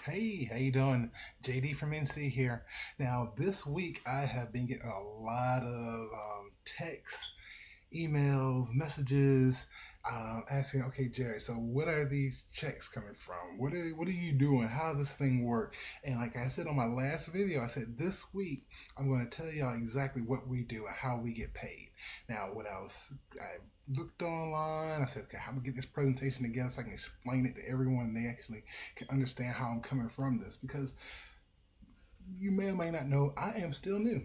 Hey, how you doing? JD from NC here. Now, this week I have been getting a lot of texts, emails, messages, asking, okay, Jerry, so what are these checks coming from? What are you doing? How does this thing work? And like I said on my last video, I said this week I'm going to tell y'all exactly what we do and how we get paid. Now, I looked online. I said, okay, how do we get this presentation together so I can explain it to everyone and they actually can understand how I'm coming from this? Because you may or may not know, I am still new.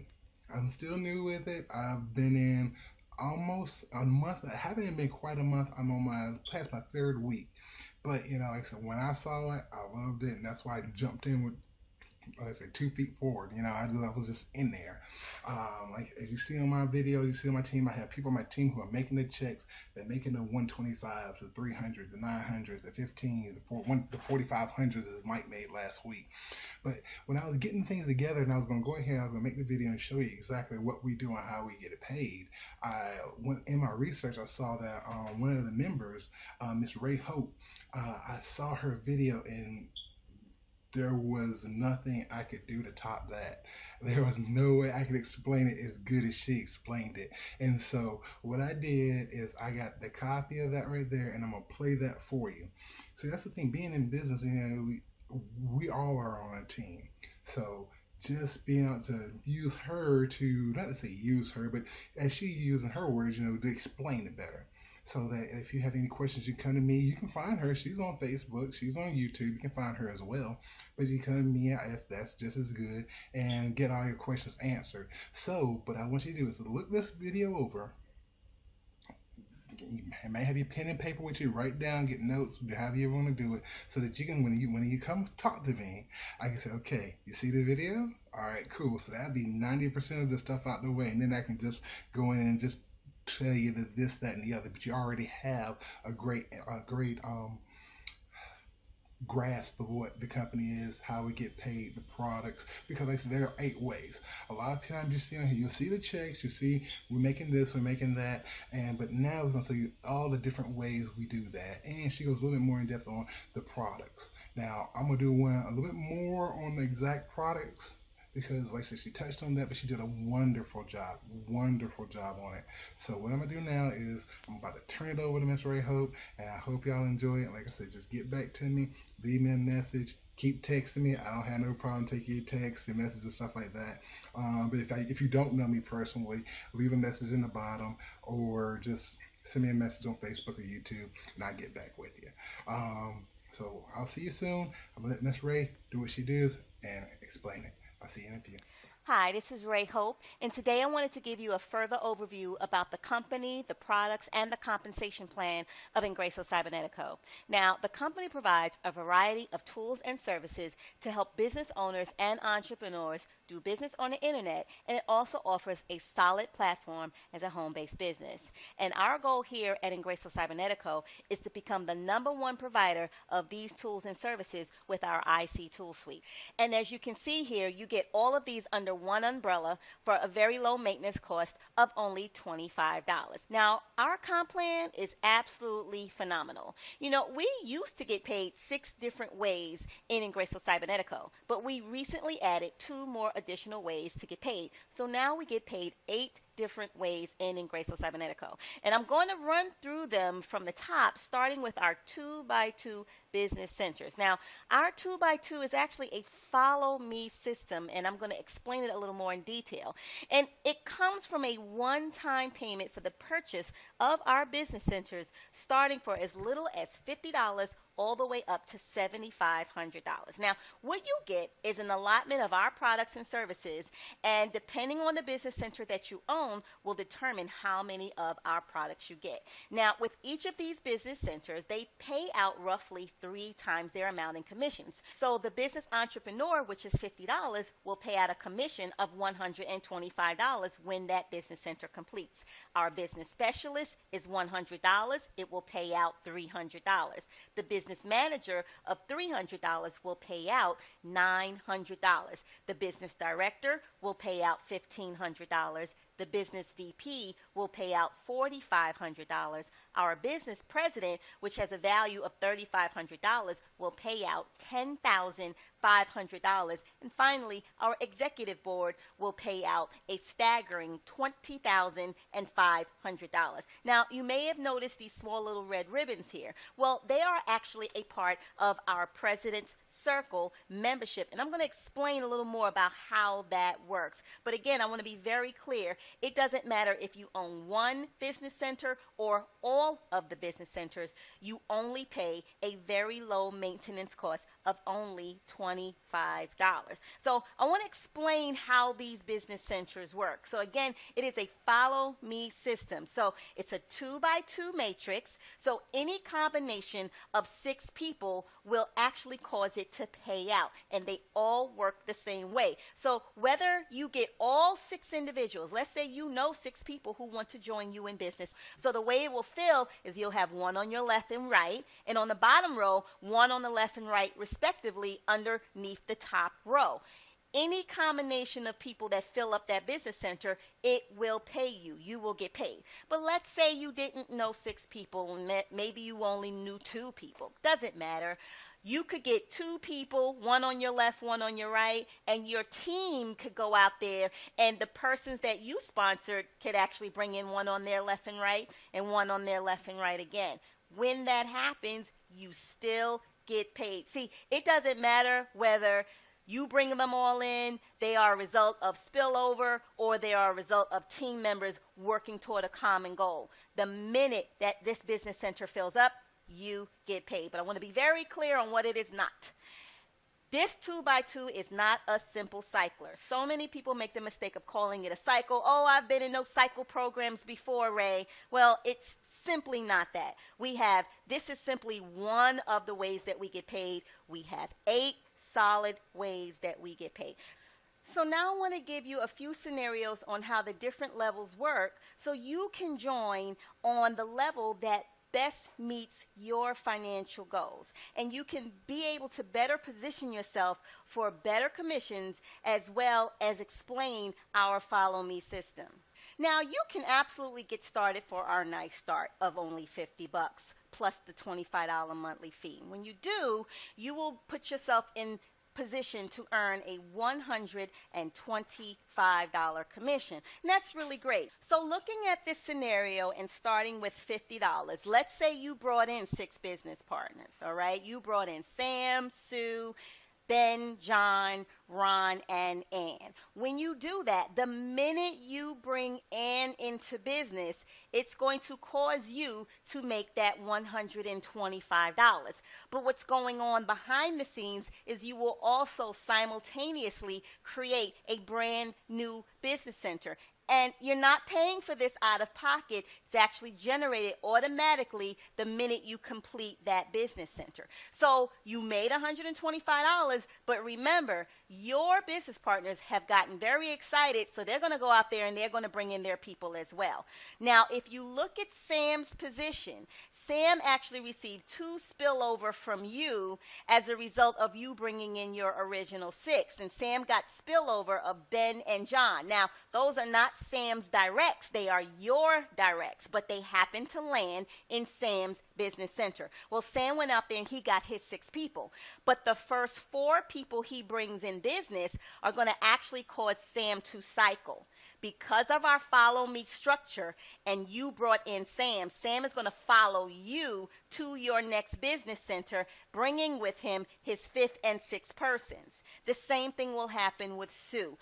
I'm still new with it. I've been in almost a month. I haven't even been quite a month. I'm on my past my third week. But like I said, when I saw it, I loved it, and that's why I jumped in with, like I said, 2 feet forward. I was just in there. Like as you see on my video, you see on my team, I have people on my team who are making the checks. They're making the 125s, the 300s, the 900s, the 15s, the 4500s, as Mike made last week. But when I was getting things together and I was going to go ahead, I was going to make the video and show you exactly what we do and how we get it paid. I went in my research. I saw that one of the members, Miss Ray Hope, I saw her video and there was nothing I could do to top that. There was no way I could explain it as good as she explained it. And so what I did is I got the copy of that right there, and I'm gonna play that for you. So that's the thing. Being in business, we all are on a team. So just being able to use her to not to say use her, but as she using her words, to explain it better. So that if you have any questions, you come to me. You can find her. She's on Facebook. She's on YouTube. You can find her as well. But you come to me. That's just as good, and get all your questions answered. So, but I want you to do is look this video over. You may have your pen and paper with you. Write down, get notes, however you want to do it, so that you can when you come talk to me, I can say, okay, you see the video? All right, cool. So that'd be 90% of the stuff out the way, and then I can just go in and just tell you that this, that, and the other. But you already have a great grasp of what the company is, how we get paid, the products. Because like I said, there are 8 ways. A lot of times you see on here, you'll see the checks, you see we're making this, we're making that, but now we're gonna tell you all the different ways we do that. And she goes a little bit more in depth on the products. Now I'm gonna do one a little bit more on the exact products because like I said, she touched on that, but she did a wonderful job on it. So what I'm gonna do now is I'm about to turn it over to Miss Ray Hope, and I hope y'all enjoy it. Like I said, just get back to me, leave me a message, keep texting me. I don't have no problem taking your texts and messages and stuff like that. But if you don't know me personally, leave a message in the bottom or just send me a message on Facebook or YouTube, and I'll get back with you. So I'll see you soon. I'm gonna let Miss Ray do what she does and explain it. I'll see you in a few. Hi, this is Ray Hope, and today I wanted to give you a further overview about the company, the products, and the compensation plan of Ingreso Cybernetico. Now, the company provides a variety of tools and services to help business owners and entrepreneurs do business on the internet, and it also offers a solid platform as a home-based business. And our goal here at Ingreso Cybernetico is to become the #1 provider of these tools and services with our IC tool suite. And as you can see here, you get all of these under one umbrella for a very low maintenance cost of only $25. Now, our comp plan is absolutely phenomenal. We used to get paid 6 different ways in Ingreso Cybernetico, but we recently added 2 more additional ways to get paid. So now we get paid 8 different ways in Ingreso Cybernetico. And I'm going to run through them from the top, starting with our 2x2 business centers. Now, our 2x2 is actually a follow me system, and I'm going to explain it a little more in detail. And it comes from a one-time payment for the purchase of our business centers, starting for as little as $50 all the way up to $7,500. Now, what you get is an allotment of our products and services, and depending on the business center that you own will determine how many of our products you get. Now, with each of these business centers, they pay out roughly 3 times their amount in commissions. So the business entrepreneur, which is $50, will pay out a commission of $125 when that business center completes. Our business specialist is $100. It will pay out $300. The business manager of $300 will pay out $900. The business director will pay out $1,500. The business VP will pay out $4,500. our business president, which has a value of $3,500, will pay out $10,500. And finally, our executive board will pay out a staggering $20,500. Now, you may have noticed these small little red ribbons here. Well, they are actually a part of our President's Circle membership, and I'm going to explain a little more about how that works. But again, I want to be very clear. It doesn't matter if you own one business center or all of the business centers. You only pay a very low maintenance cost of only $25. So I want to explain how these business centers work. So again, it is a follow me system. So it's a 2x2 matrix. So any combination of 6 people will actually cause it to pay out, and they all work the same way. So whether you get all 6 individuals, let's say you know 6 people who want to join you in business. So the way it will feel is you'll have one on your left and right, and on the bottom row, one on the left and right respectively underneath the top row. Any combination of people that fill up that business center, it will pay you. You will get paid. But let's say you didn't know 6 people, and maybe you only knew 2 people. Doesn't matter. You could get 2 people, one on your left, one on your right, and your team could go out there, and the persons that you sponsored could actually bring in one on their left and right and one on their left and right again. When that happens, you still get paid. See, it doesn't matter whether you bring them all in, they are a result of spillover, or they are a result of team members working toward a common goal. The minute that this business center fills up, you get paid. But I want to be very clear on what it is not. This 2x2 is not a simple cycler. So many people make the mistake of calling it a cycle. Oh, I've been in those cycle programs before, Ray. Well, it's simply not that. This is simply one of the ways that we get paid. We have 8 solid ways that we get paid. So now I want to give you a few scenarios on how the different levels work so you can join on the level that best meets your financial goals, and you can be able to better position yourself for better commissions as well as explain our follow me system. Now you can absolutely get started for our nice start of only $50 plus the $25 monthly fee. When you do, you will put yourself in position to earn a $125 commission. And that's really great. So looking at this scenario and starting with $50, let's say you brought in 6 business partners, all right? You brought in Sam, Sue, Ben, John, Ron, and Ann. When you do that, the minute you bring Ann into business, it's going to cause you to make that $125. But what's going on behind the scenes is you will also simultaneously create a brand new business center. And you're not paying for this out of pocket. It's actually generated automatically the minute you complete that business center. So you made $125, but remember, your business partners have gotten very excited, so they're going to go out there and they're going to bring in their people as well. Now, if you look at Sam's position, Sam actually received 2 spillover from you as a result of you bringing in your original 6. And Sam got spillover of Ben and John. Now, those are not Sam's directs. They are your directs, but they happen to land in Sam's business center. Well, Sam went out there and he got his 6 people, but the first 4 people he brings in business are going to actually cause Sam to cycle. Because of our follow me structure and you brought in Sam, Sam is going to follow you to your next business center, bringing with him his 5th and 6th persons. The same thing will happen with Sue.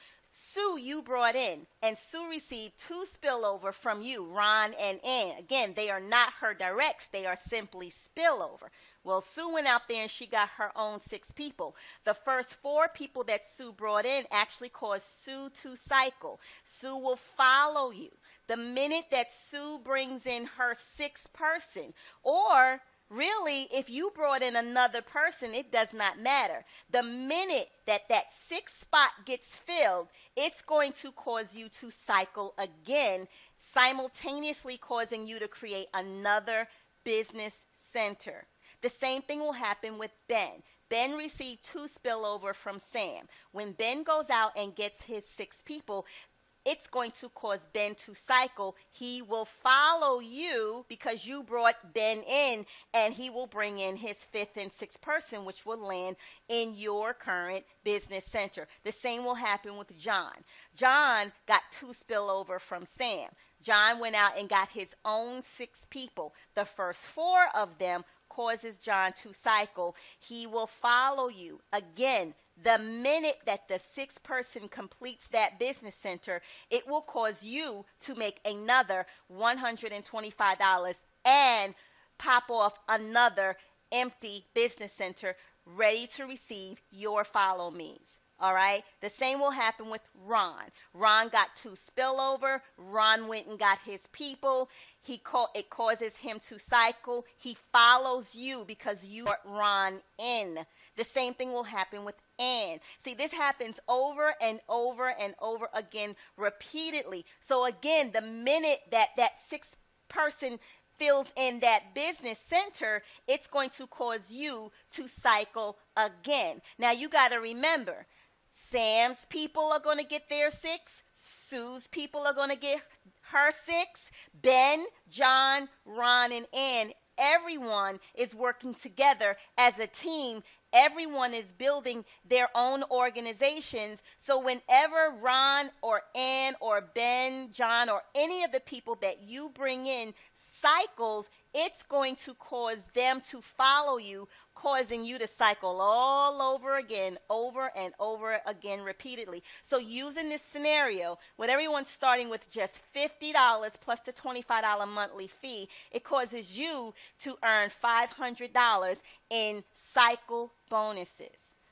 Sue you brought in, and Sue received 2 spillover from you, Ron and Ann. Again, they are not her directs. They are simply spillover. Well, Sue went out there and she got her own 6 people. The first 4 people that Sue brought in actually caused Sue to cycle. Sue will follow you. The minute that Sue brings in her 6th person, or really, if you brought in another person, it does not matter. The minute that 6th spot gets filled, it's going to cause you to cycle again, simultaneously causing you to create another business center. The same thing will happen with Ben. Ben received 2 spillover from Sam. When Ben goes out and gets his 6 people, it's going to cause Ben to cycle. He will follow you because you brought Ben in, and he will bring in his fifth and sixth person, which will land in your current business center. The same will happen with John. John got 2 spillover from Sam. John went out and got his own 6 people. The first 4 of them causes John to cycle. He will follow you. Again, the minute that the 6th person completes that business center, it will cause you to make another $125 and pop off another empty business center ready to receive your follow me's. All right. The same will happen with Ron. Ron got 2 spillover. Ron went and got his people. It causes him to cycle. He follows you because you brought Ron in. The same thing will happen with Ann. See, this happens over and over and over again repeatedly. So again, the minute that 6th person fills in that business center, it's going to cause you to cycle again. Now you got to remember, Sam's people are going to get their 6. Sue's people are going to get her 6. Ben, John, Ron, and Ann, everyone is working together as a team. Everyone is building their own organizations. So whenever Ron or Ann or Ben, John, or any of the people that you bring in cycles, it's going to cause them to follow you, causing you to cycle all over again, over and over again repeatedly. So using this scenario, with everyone starting with just $50 plus the $25 monthly fee, it causes you to earn $500 in cycle bonuses.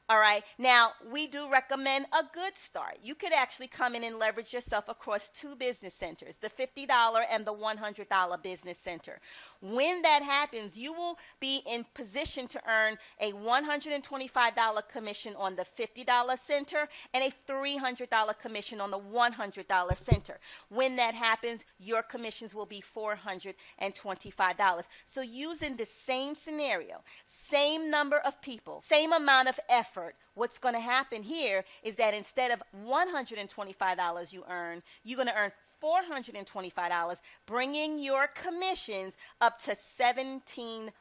All right. Now, we do recommend a good start. You could actually come in and leverage yourself across 2 business centers, the $50 and the $100 business center. When that happens, you will be in position to earn a $125 commission on the $50 center and a $300 commission on the $100 center. When that happens, your commissions will be $425. So using the same scenario, same number of people, same amount of effort, what's going to happen here is that instead of $125 you earn, you're going to earn $425, bringing your commissions up to $1,700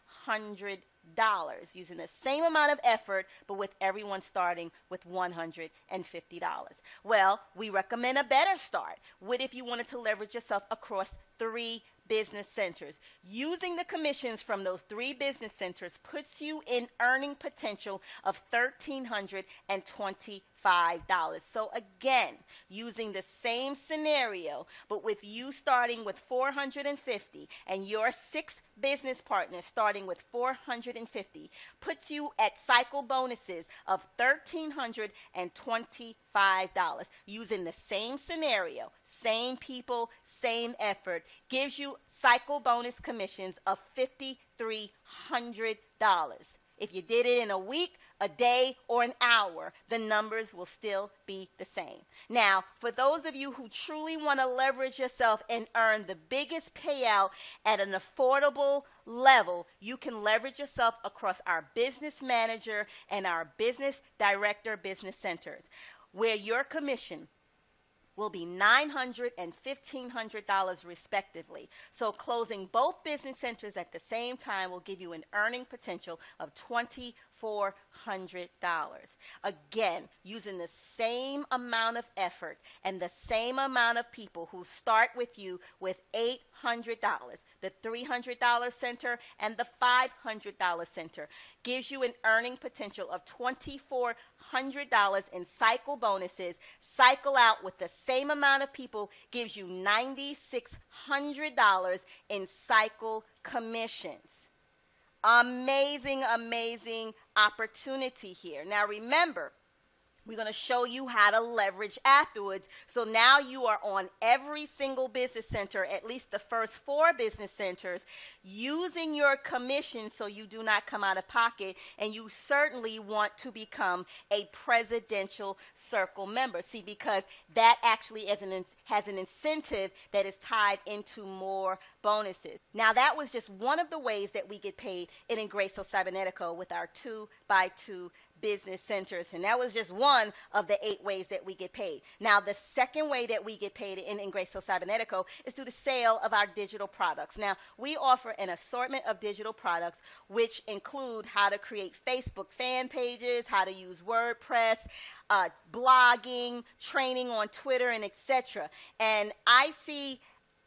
using the same amount of effort, but with everyone starting with $150. Well, we recommend a better start. What if you wanted to leverage yourself across 3 business centers? Using the commissions from those 3 business centers puts you in earning potential of $1,325. So again, using the same scenario, but with you starting with $450 and your 6 business partners starting with $450, puts you at cycle bonuses of $1,325. Using the same scenario, same people, same effort, gives you cycle bonus commissions of $5,300. If you did it in a week, a day, or an hour, the numbers will still be the same. Now, for those of you who truly want to leverage yourself and earn the biggest payout at an affordable level, you can leverage yourself across our business manager and our business director business centers, where your commission will be $900 and $1,500 respectively. So closing both business centers at the same time will give you an earning potential of $2,400. Again, using the same amount of effort and the same amount of people who start with you with $800, the $300 center and the $500 center, gives you an earning potential of $2,400 in cycle bonuses. Cycle out with the same amount of people gives you $9,600 in cycle commissions. Amazing, amazing opportunity here. Now remember, we're going to show you how to leverage afterwards. So now you are on every single business center, at least the first 4 business centers, using your commission so you do not come out of pocket, and you certainly want to become a Presidential Circle member. See, because that actually has an incentive that is tied into more bonuses. Now, that was just one of the ways that we get paid in Ingreso Cybernetico with our 2x2 business centers. And that was just one of the 8 ways that we get paid. Now, the second way that we get paid in Graceful Cybernetico is through the sale of our digital products. Now, we offer an assortment of digital products, which include how to create Facebook fan pages, how to use WordPress, blogging, training on Twitter, and etc. And IC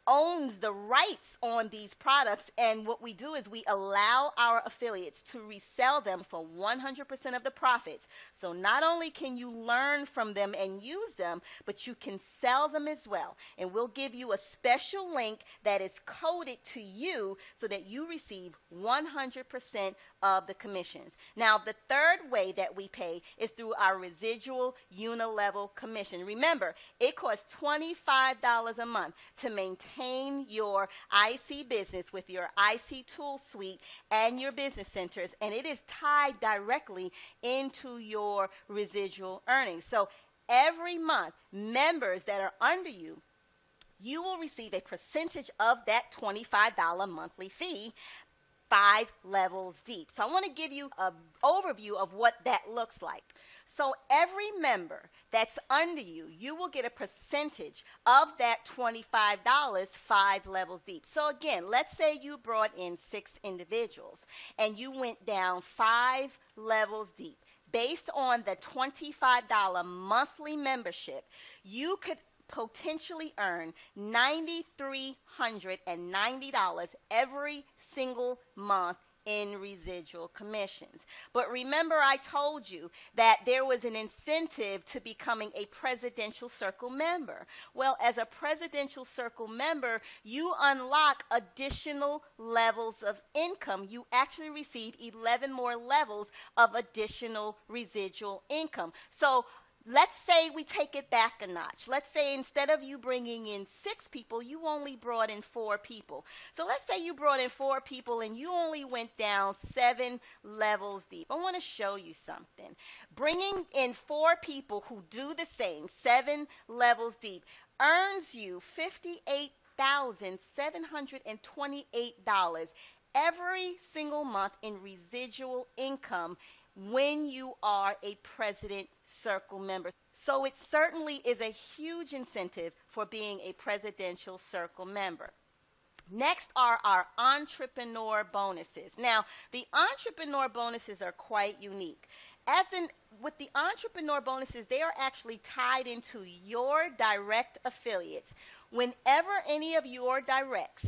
owns the rights on these products, and what we do is we allow our affiliates to resell them for 100% of the profits. So not only can you learn from them and use them, but you can sell them as well. And we'll give you a special link that is coded to you so that you receive 100% of the commissions. Now, the third way that we pay is through our residual unilevel commission. Remember, it costs $25 a month to maintain your IC business with your IC tool suite and your business centers, and it is tied directly into your residual earnings. So every month, members that are under you, you will receive a percentage of that $25 monthly fee, 5 levels deep. So I want to give you an overview of what that looks like. So every member that's under you, you will get a percentage of that $25, 5 levels deep. So again, let's say you brought in 6 individuals and you went down 5 levels deep. Based on the $25 monthly membership, you could potentially earn $9,390 every single month in residual commissions. But remember, I told you that there was an incentive to becoming a Presidential Circle member. Well, as a Presidential Circle member, you unlock additional levels of income. You actually receive 11 more levels of additional residual income. So let's say we take it back a notch. Let's say instead of you bringing in 6 people, you only brought in 4 people. So let's say you brought in 4 people and you only went down 7 levels deep. I want to show you something. Bringing in 4 people who do the same, 7 levels deep, earns you $58,728 every single month in residual income when you are a President Circle member. So it certainly is a huge incentive for being a Presidential Circle member. Next are our entrepreneur bonuses. Now, the entrepreneur bonuses are quite unique. With the entrepreneur bonuses, they are actually tied into your direct affiliates. Whenever any of your directs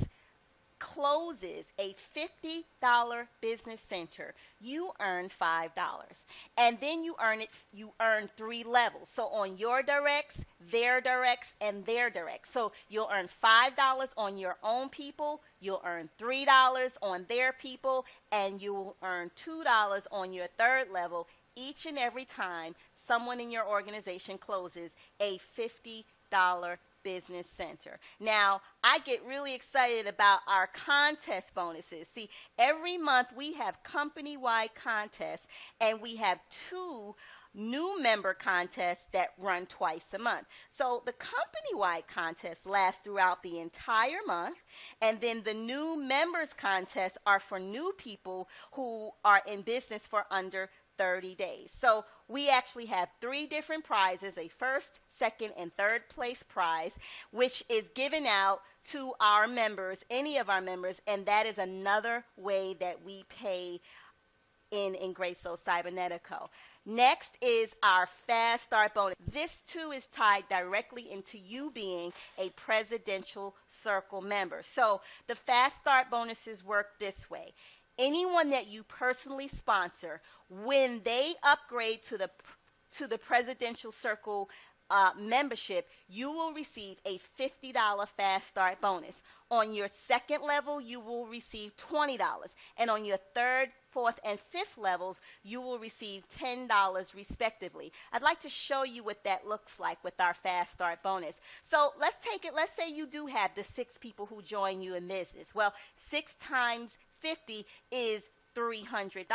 closes a $50 business center, you earn $5. And then you earn 3 levels. So on your directs, their directs, and their directs. So you'll earn $5 on your own people, you'll earn $3 on their people, and you will earn $2 on your third level each and every time someone in your organization closes a $50 business center. Now, I get really excited about our contest bonuses. See, every month we have company-wide contests, and we have 2 new member contests that run twice a month. So the company-wide contests last throughout the entire month, and then the new members contests are for new people who are in business for under 30 days. So we actually have 3 different prizes, a first, second, and third place prize, which is given out to our members, any of our members, and that is another way that we pay in Graceful Cybernetico. Next is our Fast Start bonus. This too is tied directly into you being a Presidential Circle member. So the Fast Start bonuses work this way. Anyone that you personally sponsor, when they upgrade to the Presidential Circle membership, you will receive a $50 Fast Start bonus. On your second level, you will receive $20. And on your third, fourth, and fifth levels, you will receive $10 respectively. I'd like to show you what that looks like with our Fast Start bonus. So let's say you do have the 6 people who join you in business. Well, 6 times 50 is $300.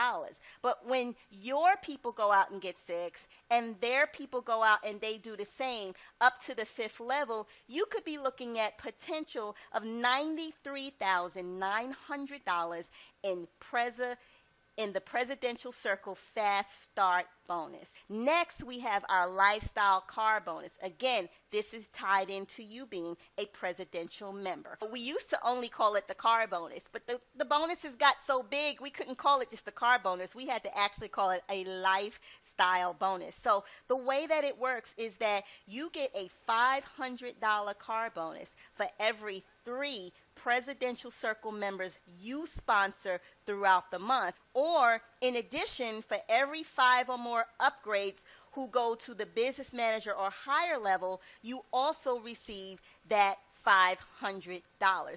But when your people go out and get 6 and their people go out and they do the same up to the 5th level, you could be looking at potential of $93,900 in in the Presidential Circle Fast Start bonus. Next, we have our Lifestyle Car bonus. Again, this is tied into you being a presidential member. We used to only call it the car bonus, but the bonuses got so big we couldn't call it just the car bonus. We had to actually call it a lifestyle bonus. So the way that it works is that you get a $500 car bonus for every 3 Presidential Circle members you sponsor throughout the month. Or in addition, for every 5 or more upgrades who go to the business manager or higher level, you also receive that $500.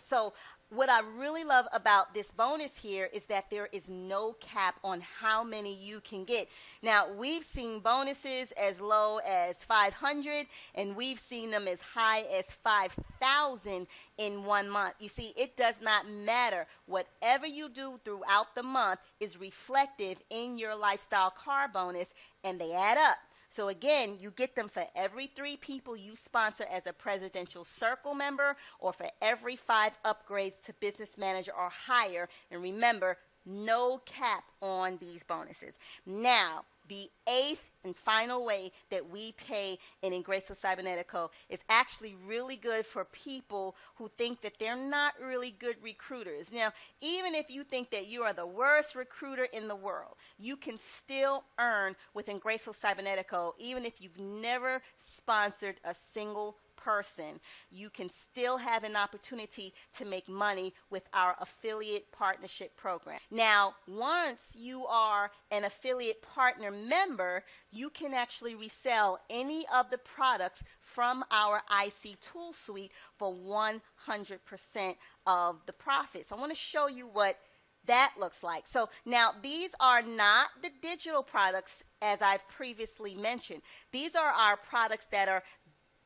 So what I really love about this bonus here is that there is no cap on how many you can get. Now, we've seen bonuses as low as 500, and we've seen them as high as 5,000 in 1 month. You see, it does not matter. Whatever you do throughout the month is reflective in your lifestyle car bonus, and they add up. So again, you get them for every 3 people you sponsor as a Presidential Circle member, or for every 5 upgrades to business manager or higher. And remember, no cap on these bonuses. Now, the 8th and final way that we pay in Ingreso Cybernetico is actually really good for people who think that they're not really good recruiters. Now, even if you think that you are the worst recruiter in the world, you can still earn with Ingreso Cybernetico, even if you've never sponsored a single person. You can still have an opportunity to make money with our affiliate partnership program. Now, once you are an affiliate partner member, you can actually resell any of the products from our IC tool suite for 100% of the profits. I want to show you what that looks like. So now these are not the digital products as I've previously mentioned. These are our products that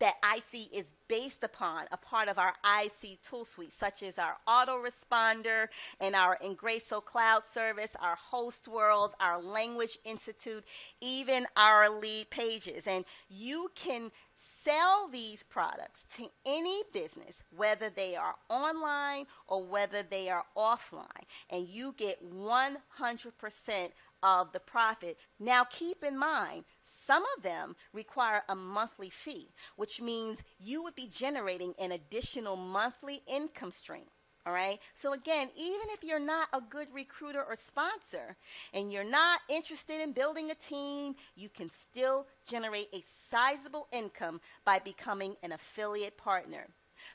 IC is based upon, a part of our IC tool suite, such as our autoresponder and our Ingreso Cloud service, our host world, our language institute, even our lead pages. And you can sell these products to any business, whether they are online or whether they are offline, and you get 100% of the profit. Now keep in mind, some of them require a monthly fee, which means you would be generating an additional monthly income stream. All right. So again, even if you're not a good recruiter or sponsor and you're not interested in building a team, you can still generate a sizable income by becoming an affiliate partner.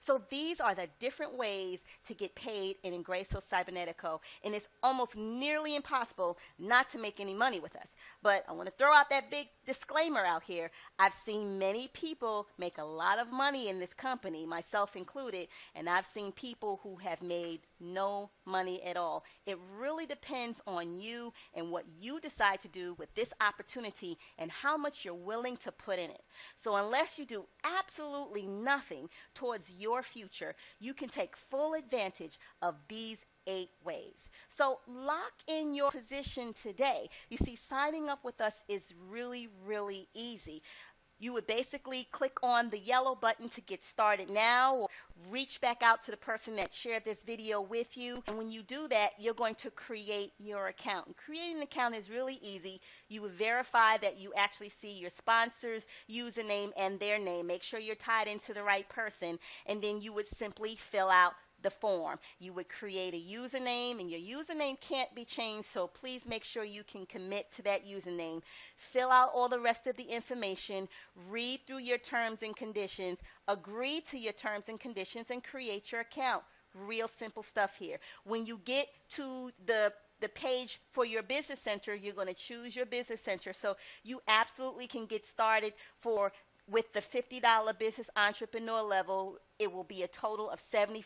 So these are the different ways to get paid in Ingreso Cybernetico, and it's almost nearly impossible not to make any money with us. But I want to throw out that big disclaimer out here. I've seen many people make a lot of money in this company, myself included, and I've seen people who have made no money at all. It really depends on you and what you decide to do with this opportunity and how much you're willing to put in it. So unless you do absolutely nothing towards your future, you can take full advantage of these 8 ways. So lock in your position today. You see, signing up with us is really, really easy. You would basically click on the yellow button to get started now, or reach back out to the person that shared this video with you. And when you do that, you're going to create your account. And creating an account is really easy. You would verify that you actually see your sponsor's username and their name. Make sure you're tied into the right person. And then you would simply fill out the form. You would create a username, and your username can't be changed, so please make sure you can commit to that username. Fill out all the rest of the information, read through your terms and conditions, agree to your terms and conditions, and create your account. Real simple stuff here. When you get to the page for your business center, you're going to choose your business center, so you absolutely can get started with the $50 business entrepreneur level. It will be a total of $75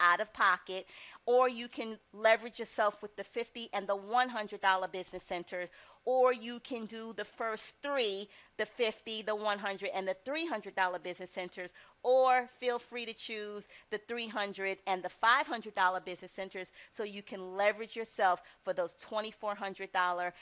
out of pocket, or you can leverage yourself with the $50 and the $100 business centers, or you can do the first 3, the $50, the $100, and the $300 business centers, or feel free to choose the $300 and the $500 business centers so you can leverage yourself for those $2,400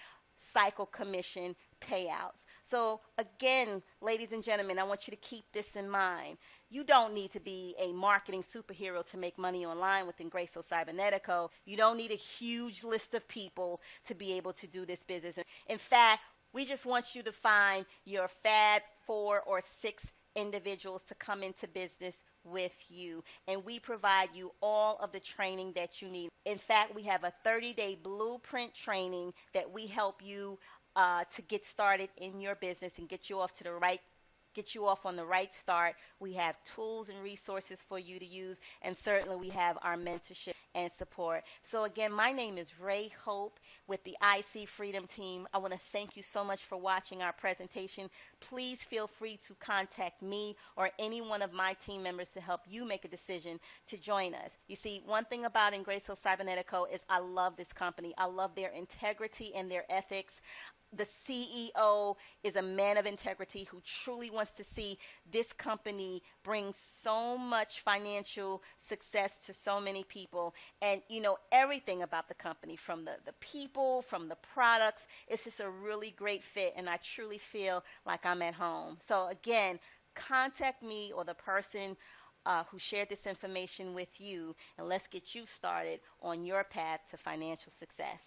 cycle commission payouts. So, again, ladies and gentlemen, I want you to keep this in mind. You don't need to be a marketing superhero to make money online with Ingreso Cybernetico. You don't need a huge list of people to be able to do this business. In fact, we just want you to find your fab 4 or 6 individuals to come into business with you. And we provide you all of the training that you need. In fact, we have a 30-day blueprint training that we help you to get started in your business and get you off on the right start. We have tools and resources for you to use, and certainly we have our mentorship and support. So again, my name is Ray Hope with the IC Freedom Team. I want to thank you so much for watching our presentation. Please feel free to contact me or any one of my team members to help you make a decision to join us. You see, one thing about Ingreso Cybernetico is I love this company. I love their integrity and their ethics. The CEO is a man of integrity who truly wants to see this company bring so much financial success to so many people. And, everything about the company, from the people, from the products, it's just a really great fit. And I truly feel like I'm at home. So, again, contact me or the person who shared this information with you, and let's get you started on your path to financial success.